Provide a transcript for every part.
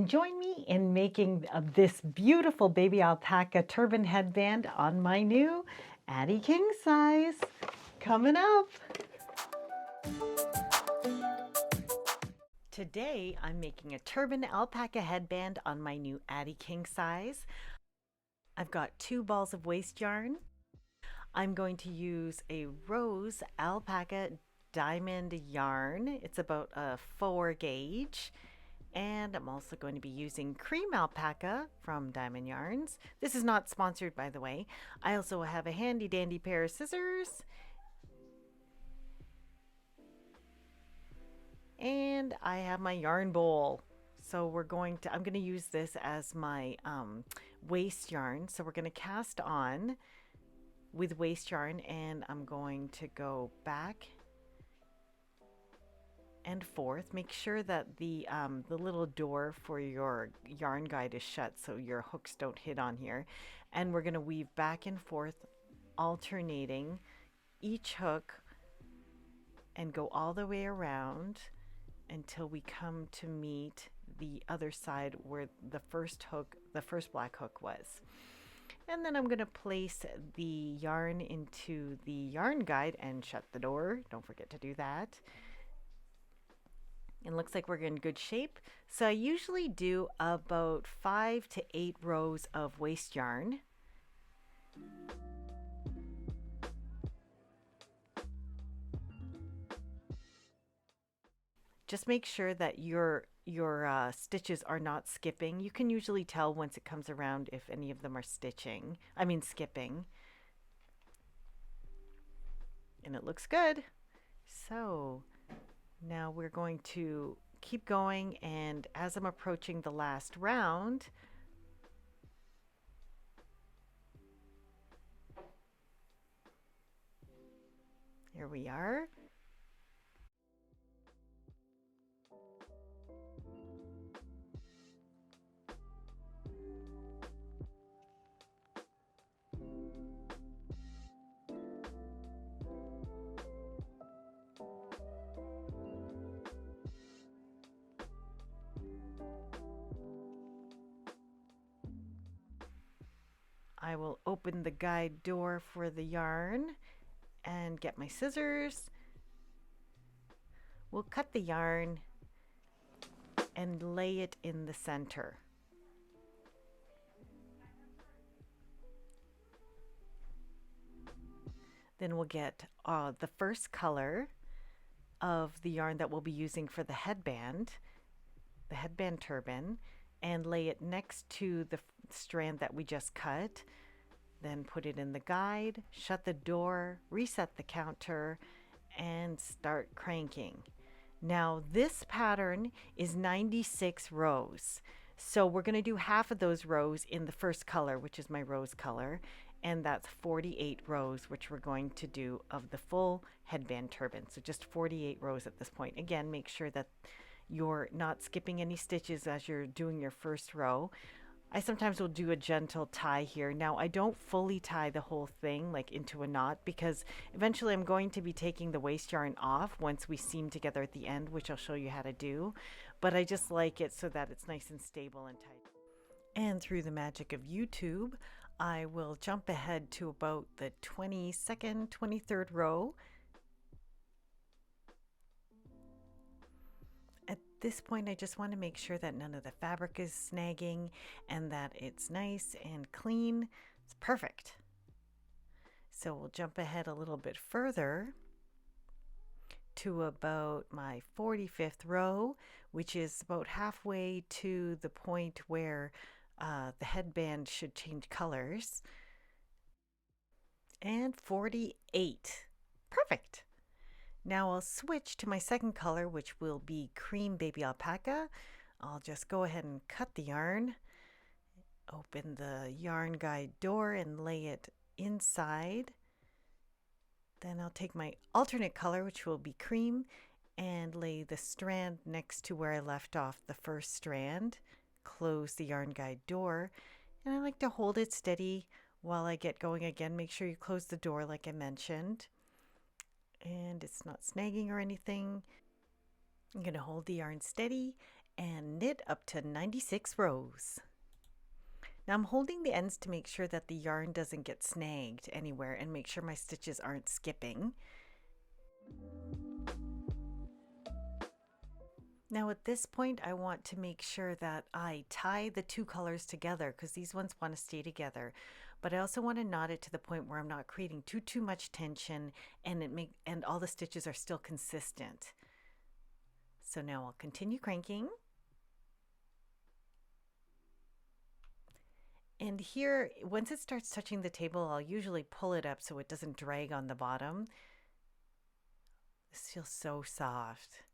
Join me in making this beautiful baby alpaca turban headband on my new Addi King size. Coming up. Today I'm making a turban alpaca headband on my new Addi King size. I've got 2 balls of waste yarn. I'm going to use a rose alpaca diamond yarn. It's about a 4 gauge. And I'm also going to be using cream alpaca from Diamond Yarns. This is not sponsored, by the way. I also have a handy dandy pair of scissors. And I have my yarn bowl. So I'm going to use this as my waste yarn. So we're going to cast on with waste yarn, and I'm going to go back and forth. Make sure that the little door for your yarn guide is shut so your hooks don't hit on here. And we're going to weave back and forth, alternating each hook, and go all the way around until we come to meet the other side where the first black hook was. And then I'm going to place the yarn into the yarn guide and shut the door. Don't forget to do that. It looks like we're in good shape. So I usually do about 5 to 8 rows of waste yarn. Just make sure that your stitches are not skipping. You can usually tell once it comes around if any of them are skipping. And it looks good. So now we're going to keep going, and as I'm approaching the last round, here we are. I will open the guide door for the yarn and get my scissors. We'll cut the yarn and lay it in the center. Then we'll get the first color of the yarn that we'll be using for the headband turban, and lay it next to the strand that we just cut. Then put it in the guide, shut the door, reset the counter, and start cranking. Now this pattern is 96 rows. So we're going to do half of those rows in the first color, which is my rose color, and that's 48 rows, which we're going to do of the full headband turban. So just 48 rows at this point. Again, make sure that you're not skipping any stitches as you're doing your first row. I sometimes will do a gentle tie here. Now I don't fully tie the whole thing like into a knot, because eventually I'm going to be taking the waste yarn off once we seam together at the end, which I'll show you how to do. But I just like it so that it's nice and stable and tight. And through the magic of YouTube, I will jump ahead to about the 22nd, 23rd row. At this point, I just want to make sure that none of the fabric is snagging and that it's nice and clean. It's perfect. So we'll jump ahead a little bit further to about my 45th row, which is about halfway to the point where the headband should change colors. And 48. Perfect. Now I'll switch to my second color, which will be cream baby alpaca. I'll just go ahead and cut the yarn, open the yarn guide door and lay it inside. Then I'll take my alternate color, which will be cream, and lay the strand next to where I left off the first strand. Close the yarn guide door, and I like to hold it steady while I get going again. Make sure you close the door like I mentioned. And it's not snagging or anything. I'm going to hold the yarn steady and knit up to 96 rows. Now I'm holding the ends to make sure that the yarn doesn't get snagged anywhere and make sure my stitches aren't skipping. Now at this point I want to make sure that I tie the two colors together because these ones want to stay together. But I also want to knot it to the point where I'm not creating too much tension and all the stitches are still consistent. So now I'll continue cranking. And here, once it starts touching the table, I'll usually pull it up so it doesn't drag on the bottom. This feels so soft.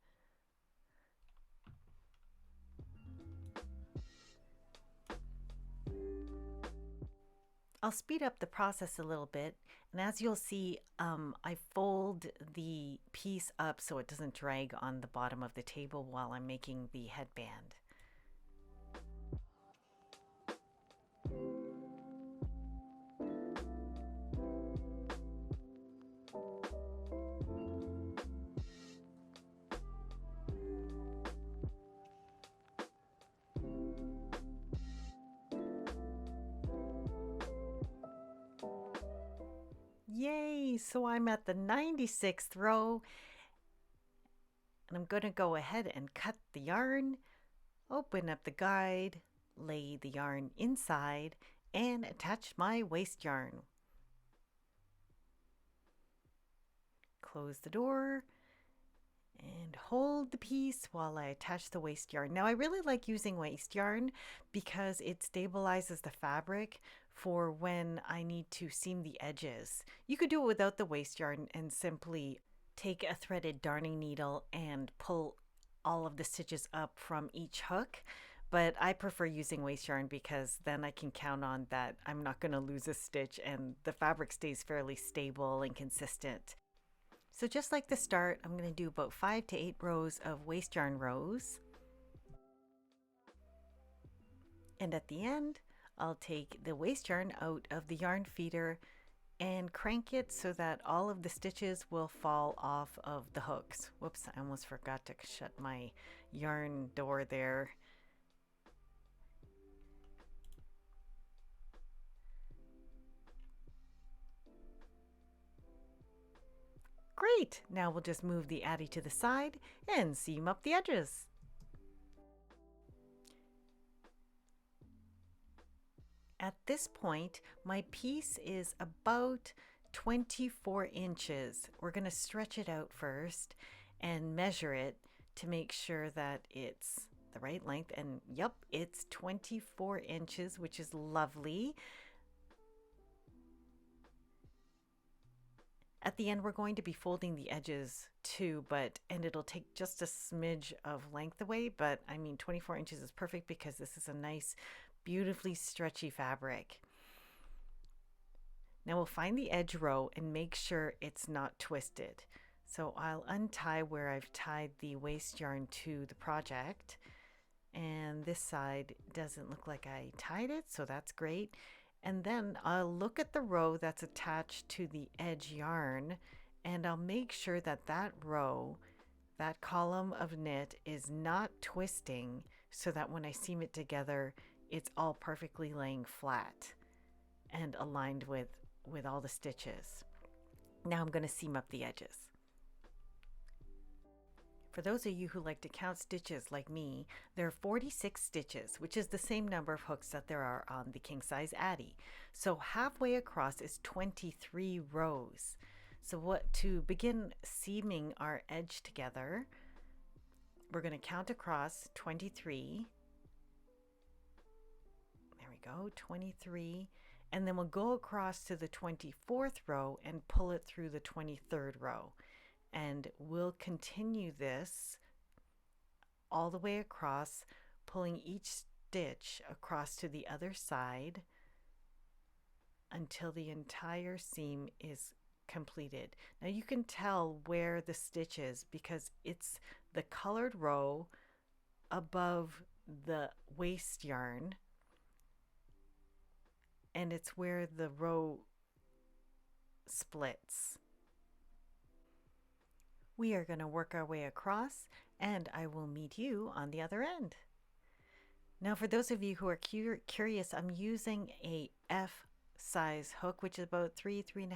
I'll speed up the process a little bit, and as you'll see, I fold the piece up so it doesn't drag on the bottom of the table while I'm making the headband. Yay! So I'm at the 96th row, and I'm going to go ahead and cut the yarn, open up the guide, lay the yarn inside, and attach my waste yarn. Close the door and hold the piece while I attach the waste yarn. Now I really like using waste yarn because it stabilizes the fabric for when I need to seam the edges. You could do it without the waste yarn and simply take a threaded darning needle and pull all of the stitches up from each hook. But I prefer using waste yarn because then I can count on that I'm not going to lose a stitch and the fabric stays fairly stable and consistent. So just like the start, I'm going to do about 5 to 8 rows of waste yarn rows. And at the end, I'll take the waste yarn out of the yarn feeder and crank it so that all of the stitches will fall off of the hooks. Whoops, I almost forgot to shut my yarn door there. Great! Now we'll just move the Addi to the side and seam up the edges. At this point, my piece is about 24 inches. We're going to stretch it out first and measure it to make sure that it's the right length. And yep, it's 24 inches, which is lovely. At the end, we're going to be folding the edges too, and it'll take just a smidge of length away, but I mean 24 inches is perfect because this is a nice, beautifully stretchy fabric. Now we'll find the edge row and make sure it's not twisted. So I'll untie where I've tied the waste yarn to the project, and this side doesn't look like I tied it, so that's great. And then I'll look at the row that's attached to the edge yarn, and I'll make sure that that row, that column of knit, is not twisting so that when I seam it together, it's all perfectly laying flat and aligned with all the stitches. Now I'm going to seam up the edges. For those of you who like to count stitches like me, there are 46 stitches, which is the same number of hooks that there are on the king size Addi. So halfway across is 23 rows. So to begin seaming our edge together, we're going to count across 23. There we go, 23. And then we'll go across to the 24th row and pull it through the 23rd row. And we'll continue this all the way across, pulling each stitch across to the other side until the entire seam is completed. Now you can tell where the stitch is because it's the colored row above the waste yarn, and it's where the row splits. We are going to work our way across, and I will meet you on the other end. Now, for those of you who are curious, I'm using a F size hook, which is about 3.5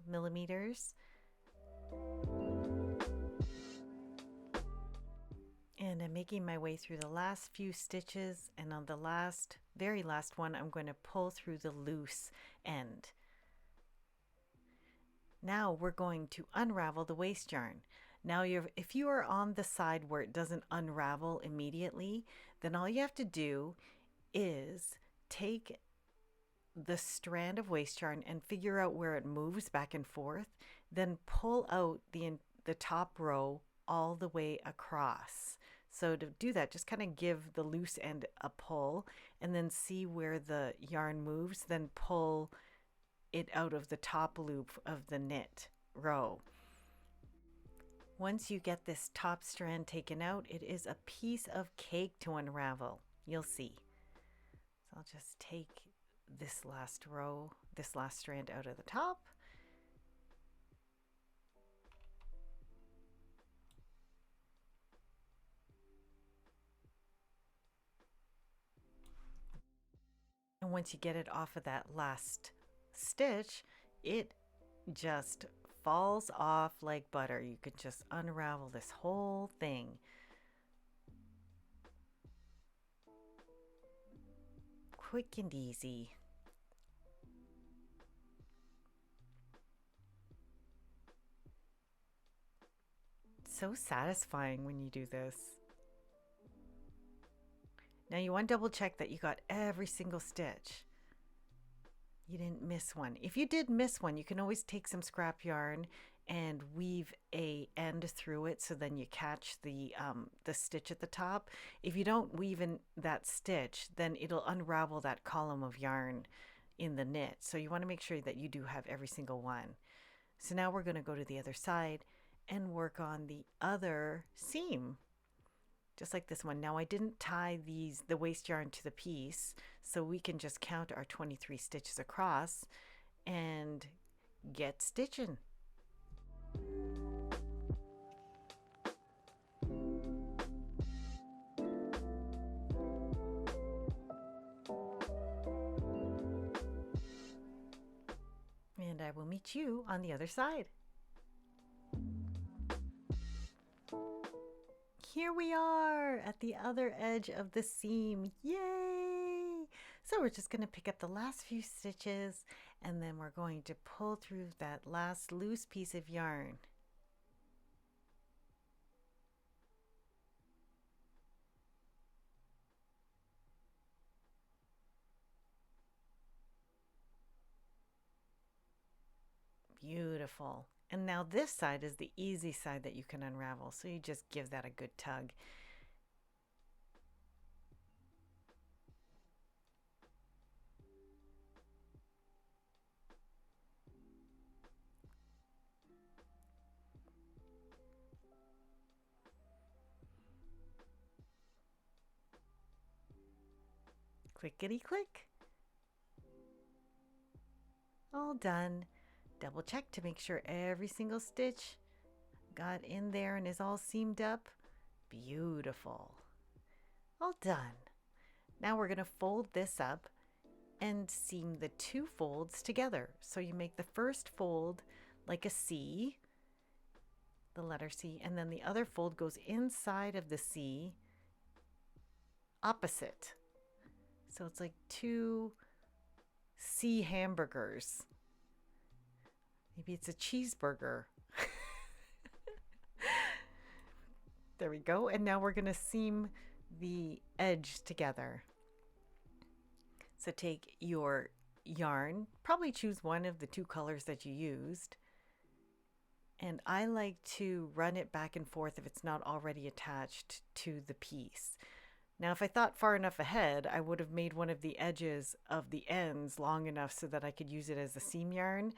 millimeters. And I'm making my way through the last few stitches, and on the very last one, I'm going to pull through the loose end. Now we're going to unravel the waste yarn. Now if you are on the side where it doesn't unravel immediately, then all you have to do is take the strand of waste yarn and figure out where it moves back and forth, then pull out the top row all the way across. So to do that, just kind of give the loose end a pull and then see where the yarn moves, then pull it out of the top loop of the knit row. Once you get this top strand taken out, it is a piece of cake to unravel. You'll see. So I'll just take this last strand out of the top. And once you get it off of that last stitch, it just falls off like butter. You could just unravel this whole thing. Quick and easy. So satisfying when you do this. Now you want to double check that you got every single stitch. You didn't miss one. If you did miss one, you can always take some scrap yarn and weave a end through it, so then you catch the stitch at the top. If you don't weave in that stitch, then it'll unravel that column of yarn in the knit. So you want to make sure that you do have every single one. So now we're going to go to the other side and work on the other seam. Just like this one. Now I didn't tie the waste yarn to the piece, so we can just count our 23 stitches across and get stitching. And I will meet you on the other side. Here we are at the other edge of the seam. Yay! So we're just going to pick up the last few stitches, and then we're going to pull through that last loose piece of yarn. Beautiful. And now this side is the easy side that you can unravel, so you just give that a good tug. Clickety click. All done. Double check to make sure every single stitch got in there and is all seamed up. Beautiful. All done. Now we're going to fold this up and seam the two folds together. So you make the first fold like a C, the letter C, and then the other fold goes inside of the C, opposite. So it's like two C hamburgers. Maybe it's a cheeseburger. There we go. And now we're going to seam the edge together. So take your yarn, probably choose one of the two colors that you used. And I like to run it back and forth if it's not already attached to the piece. Now, if I thought far enough ahead, I would have made one of the edges of the ends long enough so that I could use it as the seam yarn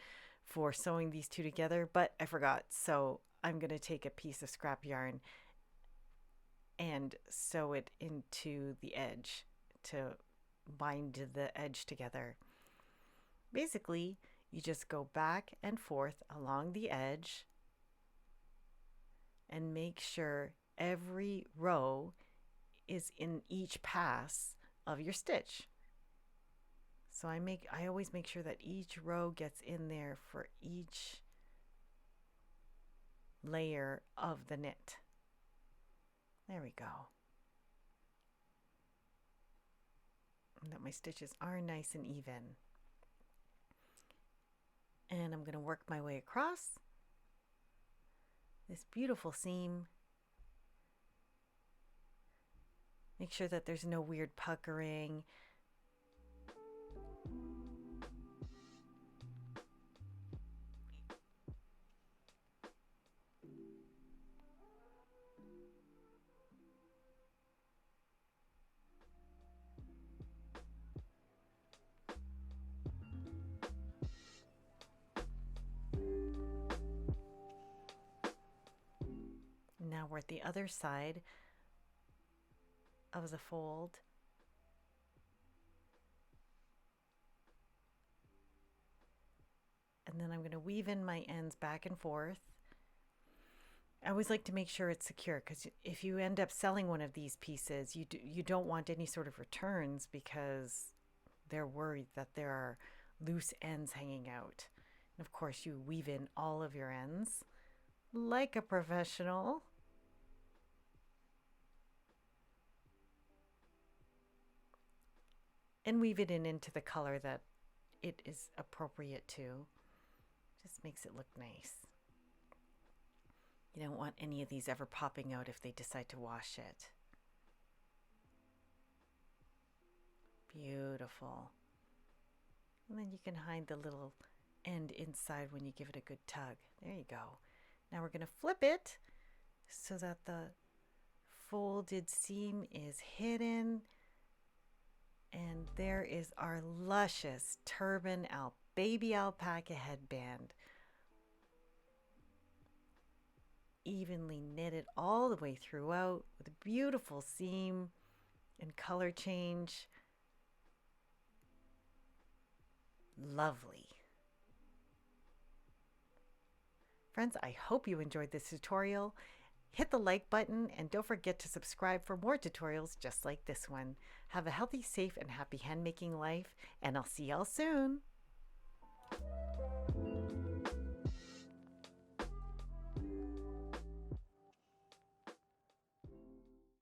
for sewing these two together, but I forgot. So I'm going to take a piece of scrap yarn and sew it into the edge to bind the edge together. Basically, you just go back and forth along the edge and make sure every row is in each pass of your stitch. So I always make sure that each row gets in there for each layer of the knit. There we go. And that my stitches are nice and even. And I'm going to work my way across this beautiful seam. Make sure that there's no weird puckering. Now we're at the other side of the fold. And then I'm going to weave in my ends back and forth. I always like to make sure it's secure, because if you end up selling one of these pieces, you don't want any sort of returns, because they're worried that there are loose ends hanging out. And of course, you weave in all of your ends like a professional. And weave it in into the color that it is appropriate to. Just makes it look nice. You don't want any of these ever popping out if they decide to wash it. Beautiful. And then you can hide the little end inside when you give it a good tug. There you go. Now we're going to flip it so that the folded seam is hidden. And there is our luscious turban baby alpaca headband. Evenly knitted all the way throughout with a beautiful seam and color change. Lovely. Friends, I hope you enjoyed this tutorial. Hit the like button and don't forget to subscribe for more tutorials just like this one. Have a healthy, safe, and happy handmaking life, and I'll see y'all soon.